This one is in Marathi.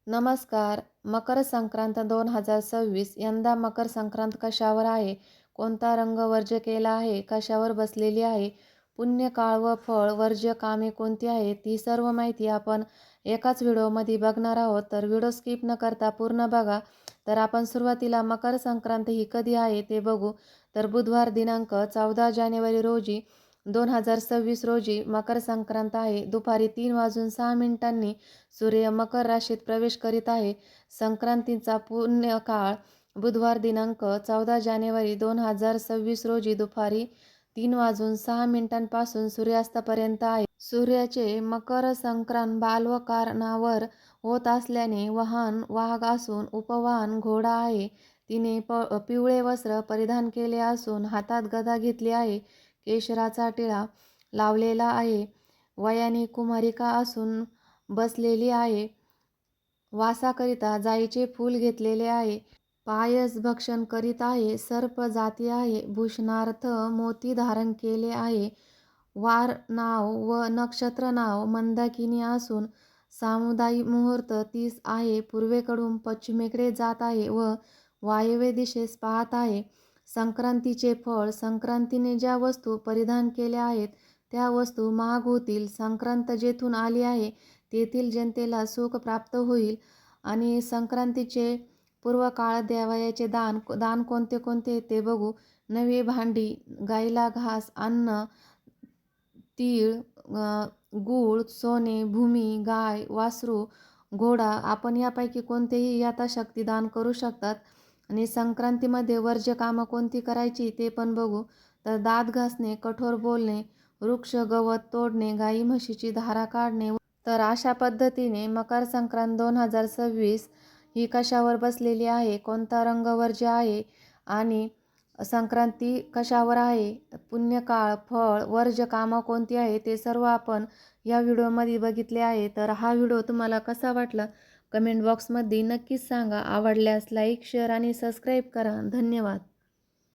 नमस्कार. मकर संक्रांत 2026 यंदा मकर संक्रांत कशावर आहे? कोणता रंग वर्ज्य केला आहे? कशावर बसलेली आहे? पुण्यकाळ व फळ वर्ज्य कामे कोणती आहेत? ही सर्व माहिती आपण एकाच व्हिडिओमध्ये बघणार आहोत. तर व्हिडिओ स्किप न करता पूर्ण बघा. तर आपण सुरुवातीला मकर संक्रांत ही कधी आहे ते बघू. तर बुधवार दिनांक 14 जानेवारी रोजी 2026 रोजी मकर संक्रांत आहे. दुपारी 3:06 सूर्य मकर राशीत प्रवेश करीत आहे. संक्रांतीचा पुण्य काळ बुधवार दिनांक 14 जानेवारी 2026 रोजी दुपारी 3:06 पासून सूर्यास्तापर्यंत आहे. सूर्याचे मकर संक्रांत बालवकारणावर होत असल्याने वाहन वाघ असून उपवाहन घोडा आहे. तिने पिवळे वस्त्र परिधान केले असून हातात गदा घेतली आहे. केशराचा टिळा लावलेला आहे. वयाने कुमारिका असून बसलेली आहे. वासाकरिता जाईचे फूल घेतलेले आहे. पायस भक्षण करीत आहे. सर्प जाती आहे. भूषणार्थ मोती धारण केले आहे. वार नाव व नक्षत्र नाव मंदाकिनी असून सामुदायिक मुहूर्त 30 आहे. पूर्वेकडून पश्चिमेकडे जात आहे व वायव्य दिशेस पाहत आहे. संक्रांतीचे फळ संक्रांतीने ज्या वस्तू परिधान केल्या आहेत त्या वस्तू महाग होतील. संक्रांत जेथून आली आहे तेथील जनतेला सुख प्राप्त होईल. आणि संक्रांतीचे पूर्व काळ द्यावयाचे दान कोणते कोणते ते बघू. नवी भांडी, गाईला घास, अन्न, तीळ, गूळ, सोने, भूमी, गाय, वासरू, घोडा. आपण यापैकी कोणतेही यथाशक्ती दान करू शकतात. आणि संक्रांतीमध्ये वर्ज्य कामं कोणती करायची ते पण बघू. तर दात घासणे, कठोर बोलणे, वृक्ष गवत तोडणे, गाई म्हशीची धारा काढणे. तर अशा पद्धतीने मकर संक्रांत 2026 ही कशावर बसलेली आहे, कोणता रंग वर्ज्य आहे आणि संक्रांती कशावर आहे, पुण्यकाळ, फळ, वर्ज्य कामं कोणती आहे ते सर्व आपण या व्हिडिओमध्ये बघितले आहे. तर हा व्हिडिओ तुम्हाला कसा वाटला कमेंट बॉक्समध्ये नक्कीच सांगा. आवडल्यास लाईक, शेअर आणि सबस्क्राईब करा. धन्यवाद.